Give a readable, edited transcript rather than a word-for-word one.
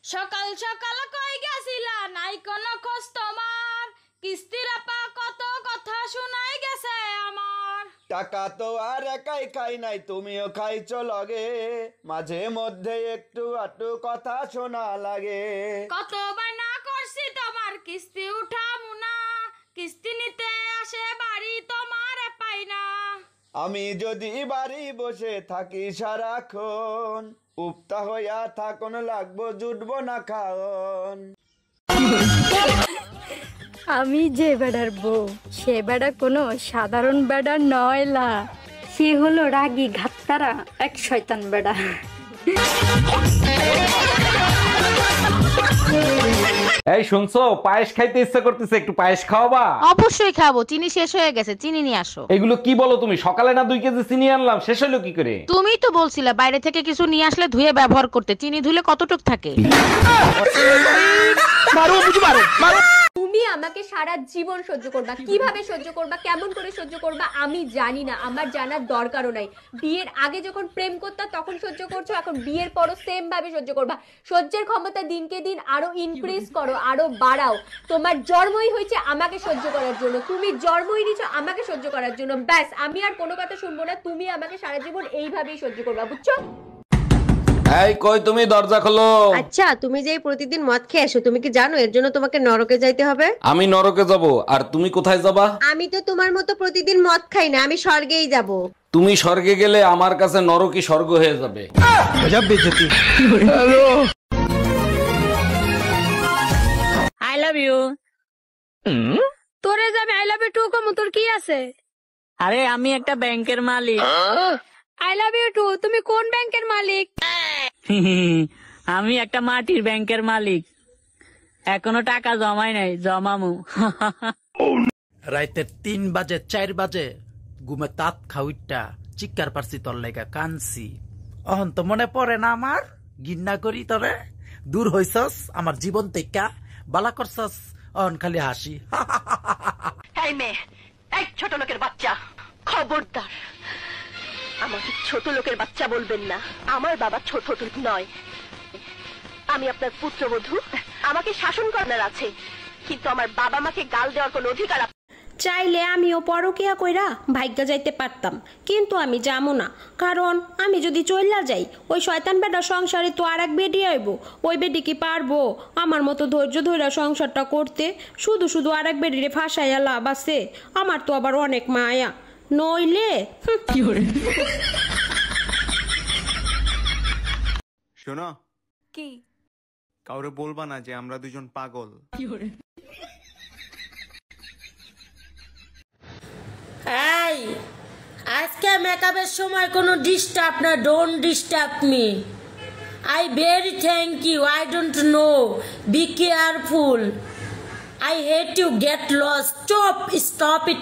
সকাল সকাল কই গেছিলা নাই কোনো খোঁজ তোমার, কিস্তির আপা কত কথা শোনাই গেছে আমার। টাকা তো আর একাই খাই নাই, তুমিও খাইছো লগে, মাঝে মধ্যে একটু আটু কথা শোনা লাগে। কত বায়না করছি তোমার কিস্তি উঠামু না, কিস্তি নিতে আসে বাড়ি তোমার পাই না। আমি যদি বাড়ি বসে থাকি সারাক্ষণ, উপতা হইয়া থাকুন লাগবো জুটবো না খাওন। আমি যে বেড়ার বউ সে বেড়া কোনো সাধারণ বেড়া নয় লা, সে হলো রাগী ঘাত্তারা এক শয়তান বেড়া। এই শুনছো, পায়েস খাইতে ইচ্ছা করতেছে, একটু পায়েস খাওয়াবা? অবশ্যই খাবো, চিনি শেষ হয়ে গেছে, চিনি নিয়ে আসো। এগুলো কি বলো তুমি? সকালে না 2 কেজি চিনি আনলাম, শেষ হলো কি করে? তুমিই তো বলছিলে বাইরে থেকে কিছু নিয়ে আসলে ধুয়ে ব্যবহার করতে, চিনি ধুলে কতটুক থাকে। তুমি আমাকে সারা জীবন সহ্য করবা, কিভাবে সহ্য করবা, কেমন করে সহ্য করবা আমি জানি না, আমার জানার দরকারও নাই। বিয়ের আগে যখন প্রেম করতা তখন সহ্য করছো, এখন বিয়ের পরও সেম ভাবে সহ্য করবা। সহ্যের ক্ষমতা দিনকে দিন আরো ইনক্রিজ করো, আরো বাড়াও। তোমার জন্মই হয়েছে আমাকে সহ্য করার জন্য, তুমি জন্মই নিছো আমাকে সহ্য করার জন্য। ব্যাস, আমি আর কোনো কথা শুনবো না, তুমি আমাকে সারা জীবন এইভাবেই সহ্য করবা, বুঝছো? এই কই তুমি, দরজা খোলো। আচ্ছা, তুমি যে প্রতিদিন মদ খেয়ে আসো, তুমি কি জানো এর জন্য তোমাকে নরকে যাইতে হবে? আমি নরকে যাব, আর তুমি কোথায় যাবা? আমি তো তোমার মতো প্রতিদিন মদ খাই না, আমি স্বর্গেই যাব। তুমি স্বর্গে গেলে আমার কাছে নরকই স্বর্গ হয়ে যাবে। I love you. তোরে যাবে আই লাভ ইউ টু কম, তোর কি আছে? আরে আমি একটা ব্যাংকের মালিক। I love you too. তুমি কোন ব্যাংকের মালিক? আমি একটা মাটির ব্যাংকের মালিক, এখনো টাকা জমাই নাই, জমামু। রাইতে 3 বাজে 4 বাজে ঘুমে তাঁত খাউইটা চিৎকার পারছি তোর লেগা, কানছি। অহন তো মনে পড়ে না আমার, গিন্না করি তরে দূর হইছস আমার জীবন থেকে, বালা করছস, অহন খালি হাসি। এই মেয়ে, এই ছোট লোকের বাচ্চা, খবরদার আমাকে ছোট লোকের বাচ্চা বলবেন না। আমার বাবা ছোট লোক নয়, আমি আপনার পুত্রবধূ, আমাকে শাসন করার আছে, কিন্তু আমার বাবা মাকে গাল দেওয়ার কোনো অধিকার। চাইলে আমিও পরকিয়া কইরা ভাগ্যা যাইতে পারতাম, কিন্তু আমি যাবো না, কারণ আমি যদি চইলা যাই ওই শয়তান বেটা সংসারে তো আর এক বেডি আইব। ওই বেডি কি পারবো আমার মতো ধৈর্য ধইরা সংসারটা করতে? শুধু শুধু আর এক বেডিরে ফাঁসাইয়া লাভ আছে? আমার তো আবার অনেক মায়া, নইলে। শোনো, কি? কাউরে বলবা না যে আমরা দুজন পাগল। এই আজকে মেকআপের সময় কোনো ডিস্টার্ব না, don't disturb me. I very thank you, I don't know, be careful, I hate you, get lost, stop it.